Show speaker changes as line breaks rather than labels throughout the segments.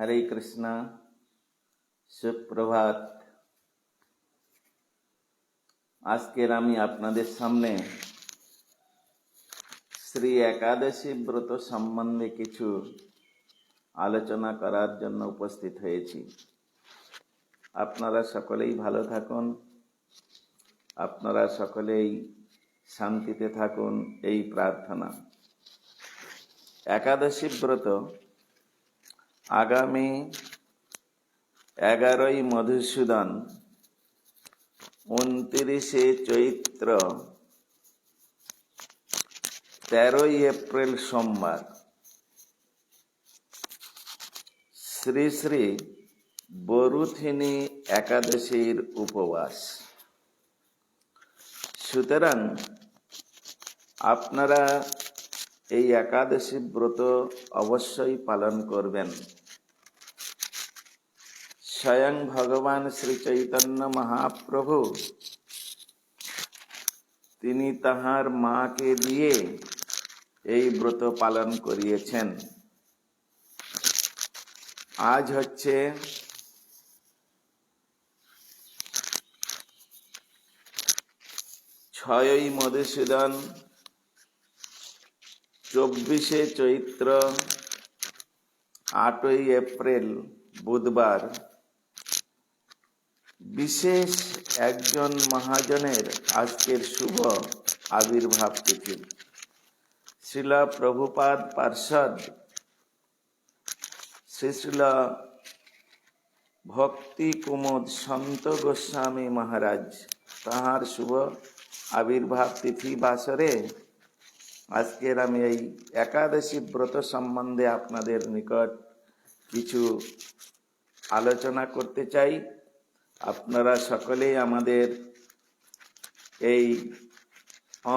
হরে কৃষ্ণ, সুপ্রভাত। আজকের আমি আপনাদের সামনে শ্রী একাদশী ব্রত সম্বন্ধে কিছু আলোচনা করার জন্য উপস্থিত হয়েছি। আপনারা সকলেই ভালো থাকুন, আপনারা সকলেই শান্তিতে থাকুন, এই প্রার্থনা। একাদশী ব্রত আগামী 11ই মধুসূদন, 29শে চৈত্র, 13ই এপ্রিল সোমবার শ্রী শ্রী বরুথিনী একাদশীর উপবাস। সুতরাং আপনারা এই একাদশী ব্রত অবশ্যই পালন করবেন। স্বয়ং ভগবান শ্রী চৈতন্য মহাপ্রভু তিনি তাহার মাকে দিয়ে এই ব্রত পালন করিয়েছেন। আজ হচ্ছে 6ই মধুসূদন, 24শে চৈত্র, 8ই এপ্রিল বুধবার। বিশেষ একজন মহাজনের আজকের শুভ আবির্ভাব তিথি। শ্রীল প্রভুপাদ পার্ষদ শ্রীল ভক্তি কুমুদ সন্ত গোস্বামী মহারাজ তাহার শুভ আবির্ভাব তিথি বাসরে আজকের আমি এই একাদশী ব্রত সম্বন্ধে আপনাদের নিকট কিছু আলোচনা করতে চাই। আপনারা সকলেই আমাদের এই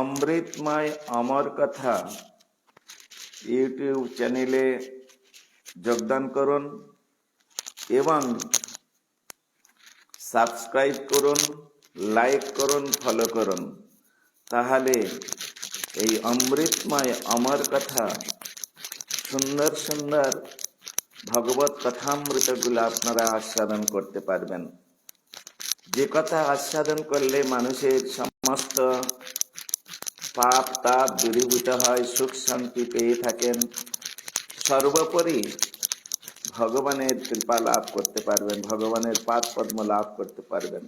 অমৃতময় অমর কথা ইউটিউব চ্যানেলে যোগদান করুন এবং সাবস্ক্রাইব করুন, লাইক করুন, ফলো করুন। তাহলে এই অমৃতময় অমর কথা সুন্দর সুন্দর ভগবত কথামৃতগুলো আপনারা আস্বাদন করতে পারবেন। যে কথা আস্বাদন করলে মানুষের সমস্ত পাপ তাপ দূরীভূত হয়, সুখ শান্তি পেয়ে থাকেন, সর্বোপরি ভগবানের কৃপা লাভ করতে পারবেন, ভগবানের পাদ পদ্ম লাভ করতে পারবেন।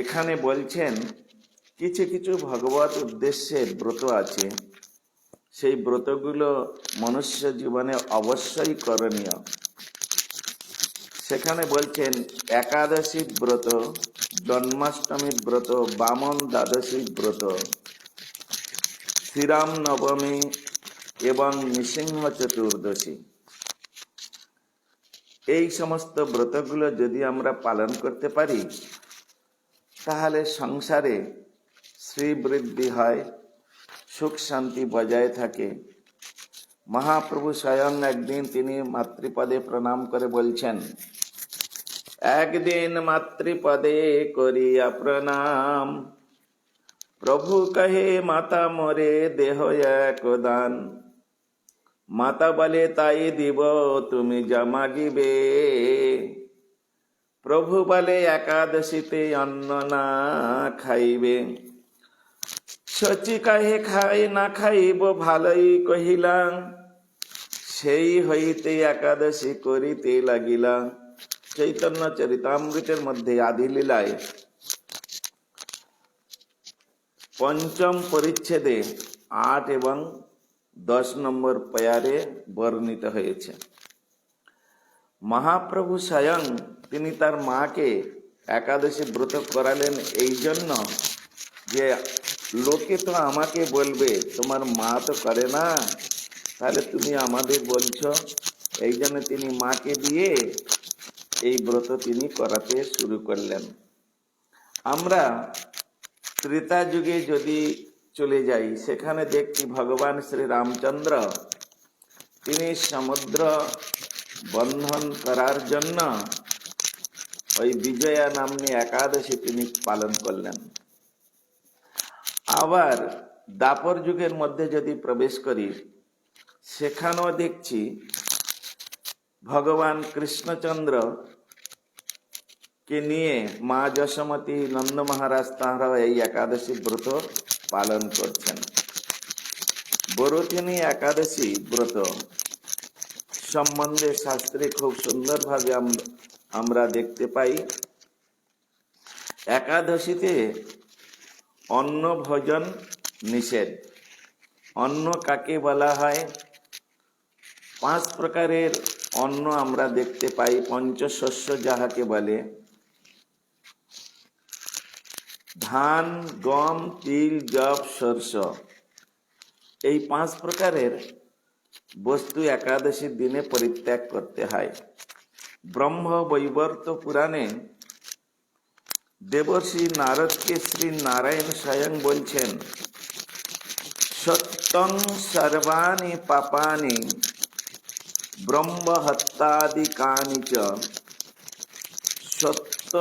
এখানে বলছেন কিছু কিছু ভগবত উদ্দেশ্যে ব্রত আছে, সেই ব্রতগুলো মনুষ্য জীবনে অবশ্যই করণীয়। সেখানে বলছেন একাদশী ব্রত, জন্মাষ্টমী ব্রত, বামন দ্বাদশী ব্রত, শ্রীরাম নবমী এবং নৃসিংহ চতুর্দশী। এই সমস্ত ব্রতগুলো যদি আমরা পালন করতে পারি তাহলে সংসারে শ্রীবৃদ্ধি হয়, সুখ শান্তি বজায় থাকে। মহাপ্রভু স্বয়ং একদিন তিনি মাতৃপদে প্রণাম করে বলছেন, একদিন মাতৃপদে করিয়া প্রণাম, প্রভু কহে মাতা মোরে দেহ এক দান, মাতা বলে তাই দিব তুমি যা মাগিবে, প্রভু বলে একাদশীতে অন্ন না খাইবে, শচী কহে খাই না খাইব ভালোই কহিলাম, সেই হইতে একাদশী করিতে লাগিলা। চৈতন্য চরিতামৃতের মধ্যে আদি লীলায় 5ম পরিচ্ছেদে 8 এবং 10 নম্বর পয়ারে বর্ণিত হয়েছে। মহাপ্রভু স্বয়ং তিনি তার মাকে একাদশী ব্রত করালেন এই জন্য যে লোকে তো আমাকে বলবে তোমার মা তো করে না, তাহলে তুমি আমাদের বলছো। এই জন্য তিনি মাকে দিয়ে এই ব্রত তিনি করাতে শুরু করলেন। আমরা ত্রেতা যুগে যদি চলে যাই, সেখানে দেখি ভগবান শ্রী রামচন্দ্র তিনি সমুদ্র বন্ধন করার জন্য ওই বিজয়া নাম্নী একাদশী তিনি পালন করলেন। আবার দাপর যুগের মধ্যে যদি প্রবেশ করি, সেখানেও দেখছি ভগবান কৃষ্ণচন্দ্র কে নিয়ে মা যশোমতী নন্দ মহারাজ তাঁরা এই একাদশী ব্রত পালন করছেন। বরুথিনী একাদশী ব্রত সম্বন্ধে শাস্ত্রে খুব সুন্দরভাবে আমরা দেখতে পাই। একাদশীতে অন্ন ভোজন নিষেধ। অন্ন কাকে বলা হয়? 5 প্রকারের অন্ন আমরা দেখতে পাই। পঞ্চশস্য যাহাকে বলে, ধান, গম, তিল, যব, সরষ, এই 5 প্রকারের বস্তু একাদশীর দিনে পরিত্যাগ করতে হয়। ব্রহ্ম বৈবর্ত পুরাণে দেবর্ষি নারদকে শ্রী নারায়ণ স্বয়ং বলছেন, সত্যং সর্বাণি পাপানি ব্রহ্ম হত্যাদিকানি চ সত্য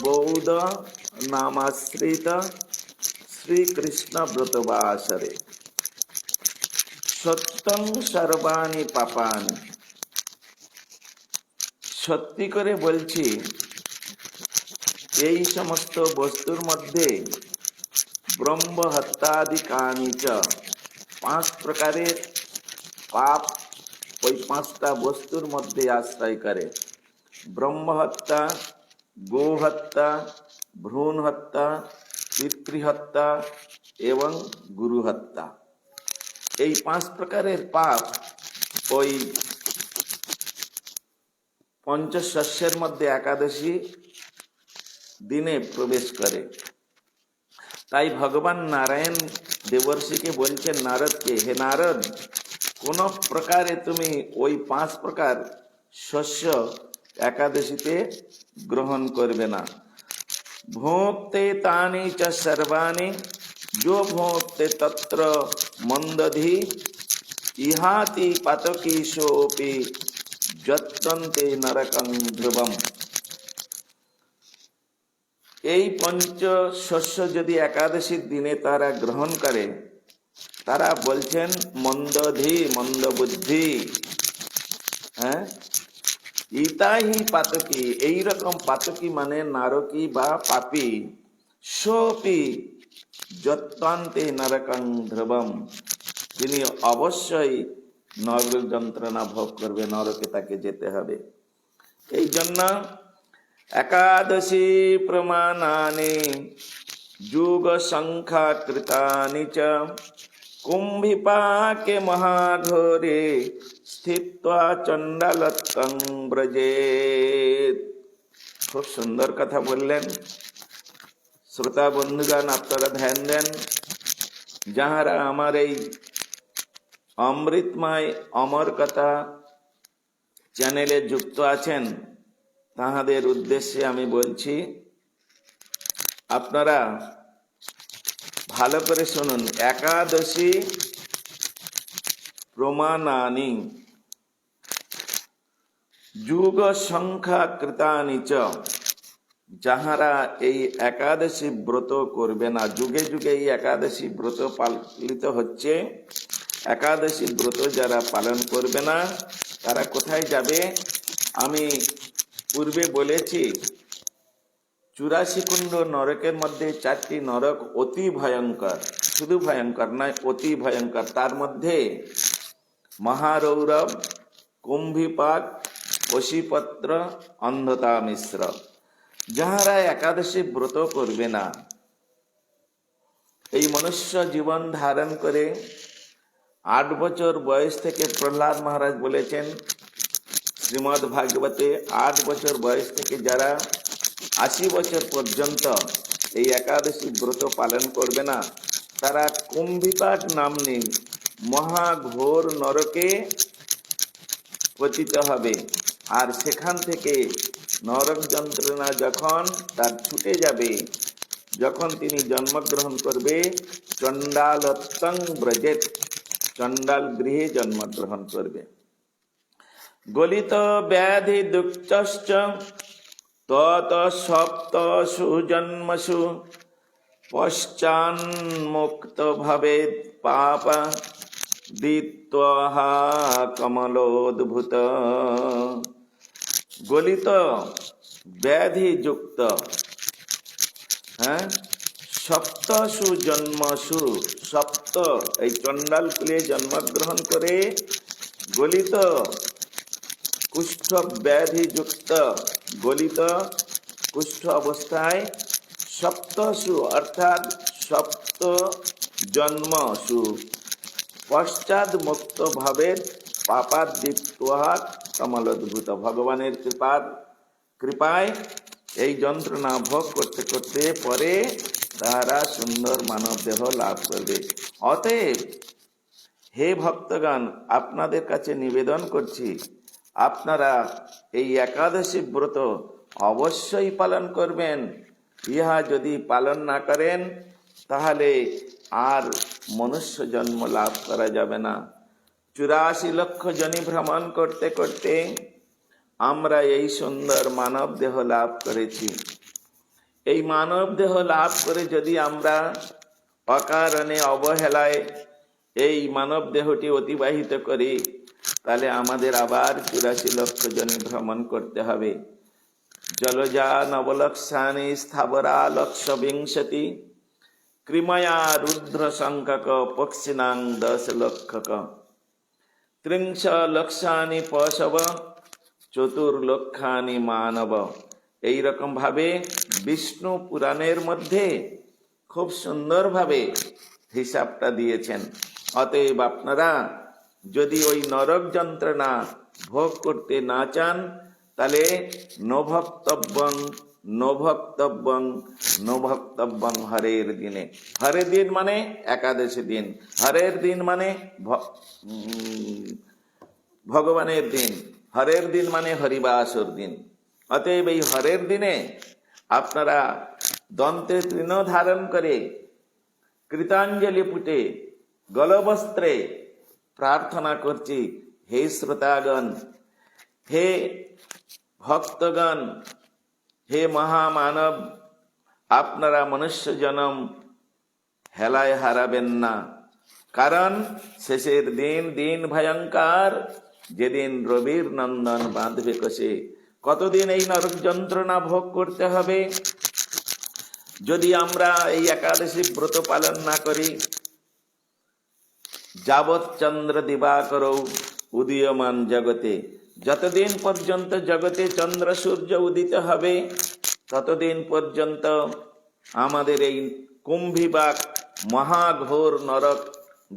বৌদ্ধ নামাশ্রিত শ্রীকৃষ্ণ ব্রতবাসরে। সত্যং সর্বাণি পাপানি, সত্যি করে বলছি এই সমস্ত বস্তুর মধ্যে ব্রহ্ম হত্যাদিকানি চ 5 প্রকারের পাপ ওই 5টা বস্তুর মধ্যে আশ্রয় করে। ব্রহ্ম হত্যা, গো হত্যা, ভ্রূণ হত্যা, পিতৃহত্যা এবং গুরু হত্যা। এই 5 প্রকারের পাপ ওই পঞ্চশস্যের মধ্যে একাদশী দিনে প্রবেশ করে। তাই ভগবান নারায়ণ দেবর্ষিকে বলছেন নারদকে, হে নারদ, কোন প্রকারে তুমি ওই 5 প্রকার শস্য একাদশীতে গ্রহণ করবে না। ভোক্তে তানি চ সর্বাণি যো ভোক্তে তত্র মন্দধি ইহাতি পাতকি সোপি যত্তন্তে নরকং ধ্রুবম। এই পঞ্চশস্য যদি একাদশীর দিনে তারা গ্রহণ করে, তারা বলছেন মন্দধি, মন্দবুদ্ধি, ইতাহি পাতকি, এইরকম পাতকি মানে নারকী বা পাপী, সোপি যত্তান্তে নরকং ধ্রুবম, তিনি অবশ্যই নরক যন্ত্রণা ভোগ করবে, নরকে তাকে যেতে হবে। এই জন্য একাদশী প্রমাণানি যুগ সংখ্যা কৃতানি চ কুম্ভিপাকে মহাঘোরে স্থিত্বা চণ্ডালত্বং ব্রজেত। খুব সুন্দর কথা বললেন। শ্রোতা বন্ধুগণ, আপনারা ধ্যান দেন। যাহারা আমার এই অমৃতময় অমর কথা চ্যানেলে যুক্ত আছেন, তাহাদের উদ্দেশ্যে আমি বলছি, আপনারা ভালো করে শুনুন। একাদশী প্রমাণানি যুগ সংখ্যা কৃতানি চ, যাহারা এই একাদশী ব্রত করবে না, যুগে যুগে এই একাদশী ব্রত পালিত হচ্ছে, একাদশী ব্রত যারা পালন করবে না তারা কোথায় যাবে? আমি পূর্বে বলেছি 84 কুণ্ড নরকের মধ্যে 4টি নরক অতি ভয়ঙ্কর, শুধু ভয়ঙ্কর নয়, অতি ভয়ঙ্কর। তার মধ্যে মহারৌরব, কুম্ভিপাক, অশিপত্র, অন্ধতা মিশ্র। যাহারা একাদশী ব্রত করবে না, এই মনুষ্য জীবন ধারণ করে 8 বছর বয়স থেকে, প্রহ্লাদ মহারাজ বলেছেন শ্রীমদ্ ভাগবতে, 8 বছর বয়স থেকে যারা 80 বছর পর্যন্ত এই একাদশী ব্রত পালন করবে না, তারা কুম্ভিপাক নামনি মহাঘোর নরকে পতিত হবে। আর সেখান থেকে নরক যন্ত্রণা যখন তার ছুটে যাবে, যখন তিনি জন্মগ্রহণ করবে, চণ্ডালত্বং ব্রজেত, চণ্ডাল গৃহে জন্মগ্রহণ করবে। গলিত ব্যাধি দুঃখশ্চ তত সপ্তসু জন্মসু পশ্চান্মুক্ত ভবেৎ পাপা দিত্বহা কমলোদ্ভূত। গলিত ব্যাধি যুক্ত, হ্যাঁ, সপ্তসু জন্মসু, সপ্ত এই চণ্ডাল কুলে জন্মগ্রহণ করে গলিত কুষ্ঠ ব্যাধি যুক্ত, গলিত কুষ্ঠ অবস্থায় সপ্তসু অর্থাৎ সপ্ত জন্মসু পশ্চাৎ মুক্ত ভাবের পাপাদীপ্তহাত কমলোদ্ভূত, ভগবানের কৃপায় এই যন্ত্রণা ভোগ করতে করতে পরে তারা সুন্দর মানব দেহ লাভ করবে। অতএব হে ভক্তগণ, আপনাদের কাছে নিবেদন করছি, আপনারা এই একাদশী ব্রত অবশ্যই পালন করবেন। ইহা যদি পালন না করেন তাহলে আর মনুষ্য জন্ম লাভ করা যাবে না। 84 লক্ষ জনি ভ্রমণ করতে করতে আমরা এই সুন্দর মানব দেহ লাভ করেছি। এই মানব দেহ লাভ করে যদি আমরা অকারণে অবহেলায় এই মানব দেহটি অতিবাহিত করি, তাহলে আমাদের আবার 84 লক্ষ জনি ভ্রমণ করতে হবে। জলজা নবলক্ষানি স্থাবরা লক্ষ বিংশতি, কৃময়া রুদ্র সংখ্যক পক্ষিণাং 10 লক্ষক, 30 লক্ষানি পশব, 4 লক্ষানি মানব। এইরকম ভাবে বিষ্ণু পুরাণের মধ্যে খুব সুন্দরভাবে হিসাবটা দিয়েছেন। অতএব আপনারা যদি ওই নরক যন্ত্রণা ভোগ করতে না চান, তাহলে নভক্তব্যং নভক্তব্যং নভক্তব্যং হরের দিনে। হরের দিন মানে একাদশী দিন, হরের দিন মানে ভগবানের দিন, হরের দিন মানে হরিবাসর দিন। অতএব এই হরের দিনে আপনারা দন্তে তৃণ ধারণ করে কৃতাঞ্জলি পুটে গলবস্ত্রে প্রার্থনা করছি, হে শ্রোতাগণ, হে ভক্তগণ, হে মহামানব, আপনারা মনুষ্য জন্ম হেলায় হারাবেন না। কারণ শেষের দিন ভয়ঙ্কর, যেদিন রবির নন্দন বাঁধবে কষে। কতদিন এই নরক যন্ত্রণা ভোগ করতে হবে? যদি আমরা এই একাদশী ব্রত পালন না করি, যাবৎ চন্দ্র দিবাকর উদীয়মান জগতে, যতদিন পর্যন্ত জগতে চন্দ্র সূর্য উদিত হবে ততদিন পর্যন্ত আমাদের এই কুম্ভিবাক মহাঘোর নরক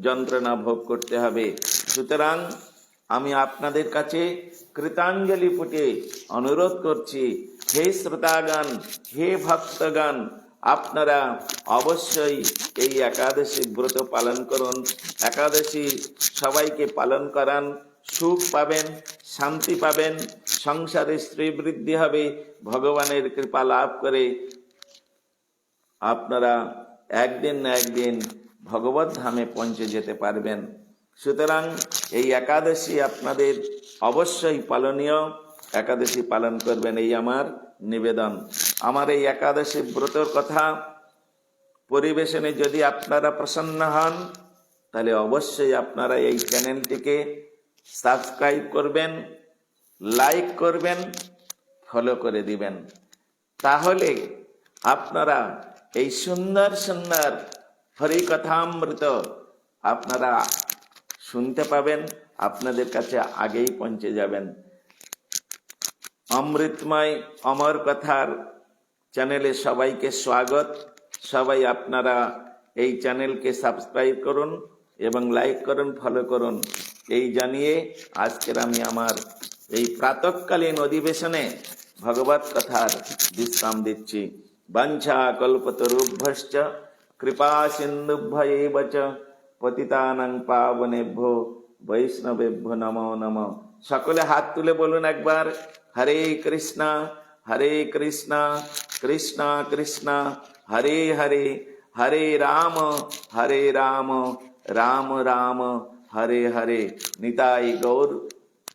যন্ত্রণা ভোগ করতে হবে। সুতরাং আমি আপনাদের কাছে কৃতাঞ্জলি পুটে অনুরোধ করছি, হে শ্রোতাগণ, হে ভক্তগণ, আপনারা অবশ্যই এই একাদশী ব্রত পালন করুন। একাদশী সবাইকে পালন করান, সুখ পাবেন, শান্তি পাবেন, সংসারে স্ত্রী বৃদ্ধি হবে, ভগবানের কৃপা লাভ করে আপনারা একদিন না একদিন ভগবত ধামে পৌঁছে যেতে পারবেন। সুতরাং এই একাদশী আপনাদের অবশ্যই পালনীয়, একাদশী পালন করবেন, এই আমার নিবেদন। আমার এই একাদশী ব্রতর কথা পরিবেশনে যদি আপনারা প্রসন্ন হন, তাহলে অবশ্যই আপনারা এই চ্যানেলটিকে সাবস্ক্রাইব করবেন, লাইক করবেন, ফলো করে দিবেন। তাহলে আপনারা এই সুন্দর সুন্দর হরিকথামৃত আপনারা শুনতে পাবেন, আপনাদের কাছে আগেই পৌঁছে যাবেন। অমৃতময় অমর কথার চ্যানেলে সবাইকে স্বাগত। সবাই আপনারা এই চ্যানেলকে সাবস্ক্রাইব করুন এবং লাইক করুন, ফলো করুন। এই জানিয়ে আজকের আমি আমার এই প্রাতঃকালীন অধিবেশনে ভগবত কথার বিশ্রাম দিচ্ছি। বাঞ্ছা কল্পতরুভ্যশ্চ কৃপা সিন্ধুভ্য চ পতিতানাং পাবনেভ্যো বৈষ্ণবেভ্যো নমো নমঃ। সকলে হাত তুলে বলুন একবার, হরে কৃষ্ণ কৃষ্ণ কৃষ্ণ হরে হরে, হরে রাম রাম রাম হরে হরে। নিতাই গৌর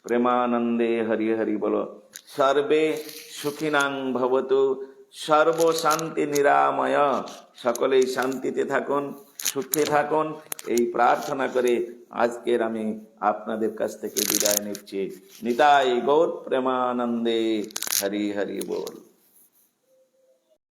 প্রেমানন্দে হরি হরি বলো। সর্বে সুখিনাং ভবতু, সর্ব শান্তি নিরাময়। সকলেই শান্তিতে থাকুন, সুখে থাকুন এই প্রার্থনা করে আজকের আমি আপনাদের কাছ থেকে বিদায় নিচ্ছি। নিতাই গৌর প্রেমানন্দে। হরি হরি বল।